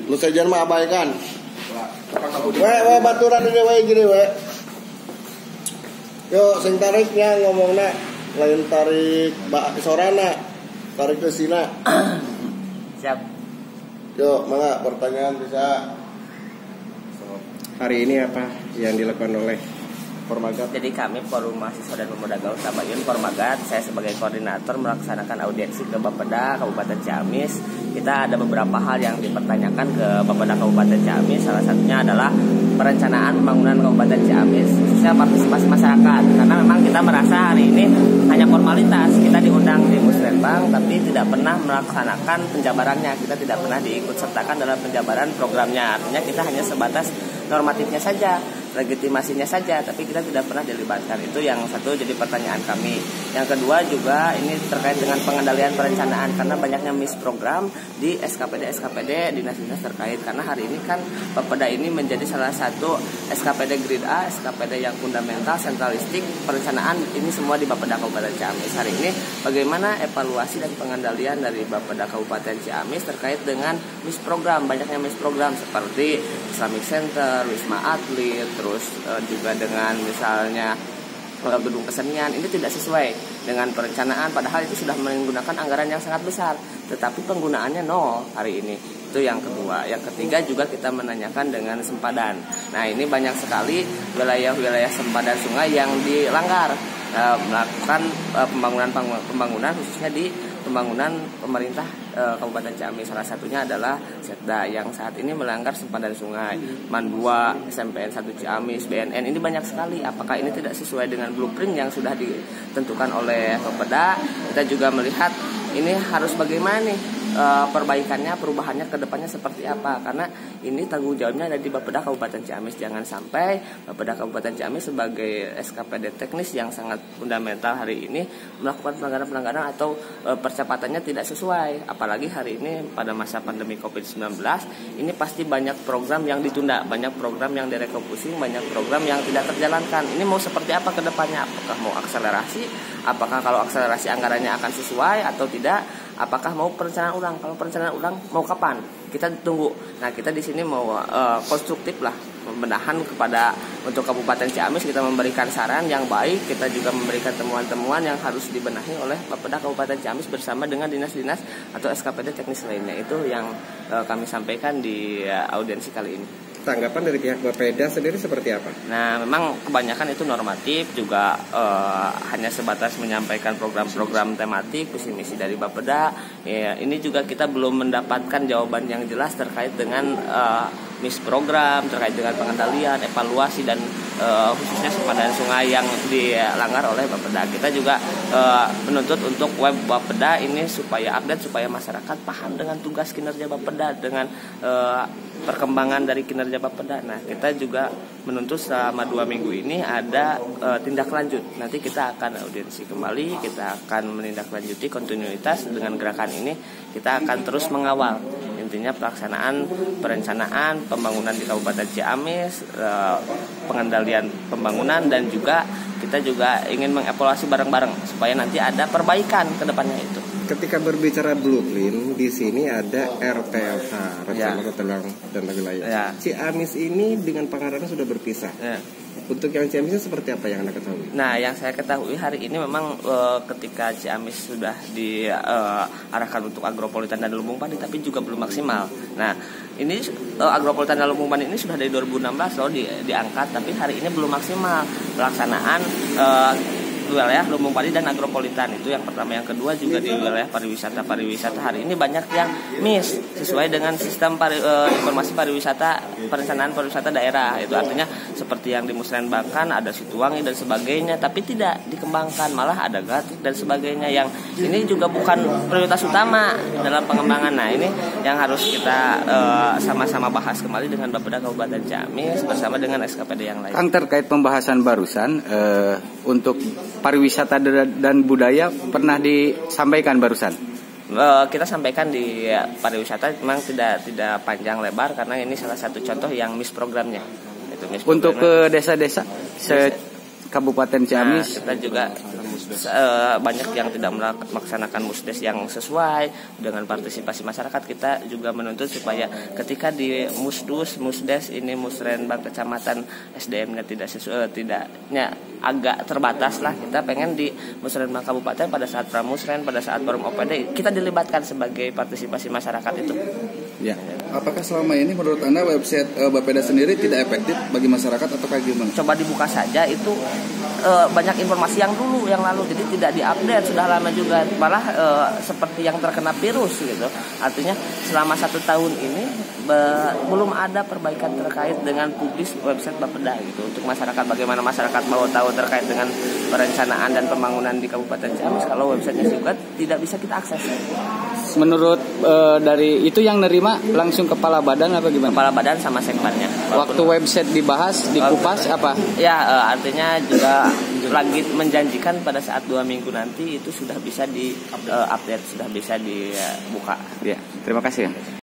Lu sejan mah abaikan. We baturan ini we gini we. Yo sing tariknya ngomongna lain tarik sorana, tarik ke sina. Siap. Yo, mangga pertanyaan bisa. Hari ini apa yang dilakukan oleh Formagat? Jadi kami Forum Mahasiswa dan Pemuda Gaul Tabayun Formagat, saya sebagai koordinator melaksanakan audiensi ke Bapeda Kabupaten Ciamis. Kita ada beberapa hal yang dipertanyakan ke Bapeda Kabupaten Ciamis. Salah satunya adalah perencanaan pembangunan Kabupaten Ciamis, khususnya partisipasi masyarakat. Karena memang kita merasa hari ini hanya formalitas. Kita diundang di Musrenbang, tapi tidak pernah melaksanakan penjabarannya. Kita tidak pernah diikut sertakan dalam penjabaran programnya. Artinya kita hanya sebatas normatifnya saja, legitimasinya saja, tapi kita tidak pernah dilibatkan. Itu yang satu jadi pertanyaan kami. Yang kedua juga ini terkait dengan pengendalian perencanaan, karena banyaknya misprogram di SKPD dinas-dinas terkait. Karena hari ini kan Bapeda ini menjadi salah satu SKPD Grade A, SKPD yang fundamental, sentralistik, perencanaan ini semua di Bapeda Kabupaten Ciamis. Hari ini bagaimana evaluasi dan pengendalian dari Bapeda Kabupaten Ciamis terkait dengan misprogram, banyaknya misprogram seperti Islamic Center, Wisma Atlet, terus juga dengan misalnya gedung kesenian, ini tidak sesuai dengan perencanaan, padahal itu sudah menggunakan anggaran yang sangat besar, tetapi penggunaannya nol hari ini. Itu yang kedua. Yang ketiga juga kita menanyakan dengan sempadan. Nah, ini banyak sekali wilayah-wilayah sempadan sungai yang dilanggar, melakukan pembangunan khususnya di pembangunan pemerintah Kabupaten Ciamis. Salah satunya adalah Setda yang saat ini melanggar sempadan sungai, MAN 2, SMPN 1 Ciamis, BNN. Ini banyak sekali. Apakah ini tidak sesuai dengan blueprint yang sudah ditentukan oleh Bapeda? Kita juga melihat ini harus bagaimana nih perbaikannya, perubahannya ke depannya seperti apa, karena ini tanggung jawabnya ada di Bapeda Kabupaten Ciamis. Jangan sampai Bapeda Kabupaten Ciamis sebagai SKPD teknis yang sangat fundamental hari ini melakukan pelanggaran-pelanggaran atau percepatannya tidak sesuai. Apalagi hari ini pada masa pandemi COVID-19 ini pasti banyak program yang ditunda, banyak program yang direfocusing, banyak program yang tidak terjalankan. Ini mau seperti apa ke depannya? Apakah mau akselerasi? Apakah kalau akselerasi anggarannya akan sesuai atau tidak? Apakah mau perencanaan ulang? Kalau perencanaan ulang mau kapan? Kita tunggu. Nah, kita di sini mau konstruktif lah, pembenahan kepada untuk Kabupaten Ciamis. Kita memberikan saran yang baik, kita juga memberikan temuan-temuan yang harus dibenahi oleh Bapeda Kabupaten Ciamis bersama dengan dinas-dinas atau SKPD teknis lainnya. Itu yang kami sampaikan di audiensi kali ini. Tanggapan dari pihak Bapeda sendiri seperti apa? Nah, memang kebanyakan itu normatif, juga hanya sebatas menyampaikan program-program tematik, visi misi dari Bapeda. Ya, ini juga kita belum mendapatkan jawaban yang jelas terkait dengan misprogram, terkait dengan pengendalian, evaluasi dan khususnya sempadan sungai yang dilanggar oleh Bapeda. Kita juga menuntut untuk web Bapeda ini supaya update, supaya masyarakat paham dengan tugas kinerja Bapeda, dengan perkembangan dari kinerja Bapeda. Nah, kita juga menuntut selama 2 minggu ini ada tindak lanjut. Nanti kita akan audiensi kembali, kita akan menindaklanjuti kontinuitas dengan gerakan ini. Kita akan terus mengawal intinya pelaksanaan perencanaan pembangunan di Kabupaten Ciamis, pengendalian pembangunan, dan juga kita juga ingin mengevaluasi bareng-bareng supaya nanti ada perbaikan ke depannya itu. Ketika berbicara blueprint, di sini ada RTLH, Rencana Tata Ruang dan Wilayah. Ya. Ciamis ini dengan Pangandaran sudah berpisah. Ya. Untuk yang Ciamisnya seperti apa yang Anda ketahui? Nah, yang saya ketahui hari ini memang ketika Ciamis sudah diarahkan untuk agropolitan dan lumbung padi, tapi juga belum maksimal. Nah, ini agropolitan dan lumbung padi ini sudah dari 2016 loh diangkat, tapi hari ini belum maksimal pelaksanaan wilayah lumbung padi dan agropolitan. Itu yang pertama. Yang kedua juga di wilayah pariwisata hari ini banyak yang miss sesuai dengan sistem informasi pariwisata, perencanaan pariwisata daerah. Itu artinya seperti yang di Musrenbang kan ada Situwangi dan sebagainya, tapi tidak dikembangkan, malah ada Gatik dan sebagainya yang ini juga bukan prioritas utama dalam pengembangan. Nah, ini yang harus kita sama-sama bahas kembali dengan Bapeda Kabupaten Ciamis bersama dengan SKPD yang lain. Kang, terkait pembahasan barusan untuk pariwisata dan budaya pernah disampaikan barusan. Kita sampaikan di pariwisata memang tidak panjang lebar karena ini salah satu contoh yang misprogramnya. Untuk ke desa-desa Kabupaten Ciamis, kita juga banyak yang tidak melaksanakan musdes yang sesuai dengan partisipasi masyarakat. Kita juga menuntut supaya ketika di musdes ini musrenbang kecamatan SDM-nya tidaknya agak terbatas lah, kita pengen di musrenbang kabupaten pada saat pramusren, pada saat forum OPD kita dilibatkan sebagai partisipasi masyarakat itu. Ya. Apakah selama ini menurut Anda website Bapeda sendiri tidak efektif bagi masyarakat atau kayak gimana? Coba dibuka saja, itu banyak informasi yang lalu jadi tidak diupdate, sudah lama juga, malah seperti yang terkena virus gitu. Artinya selama 1 tahun ini belum ada perbaikan terkait dengan publis website Bapeda gitu untuk masyarakat. Bagaimana masyarakat mau tahu terkait dengan perencanaan dan pembangunan di Kabupaten Ciamis kalau websitenya juga tidak bisa kita akses. Menurut dari itu yang nerima langsung kepala badan apa gimana? Kepala badan sama sekbarnya. Waktu website dibahas, dikupas apa? Ya, artinya juga lagi menjanjikan pada saat 2 minggu nanti itu sudah bisa di update, sudah bisa dibuka. Ya, terima kasih ya.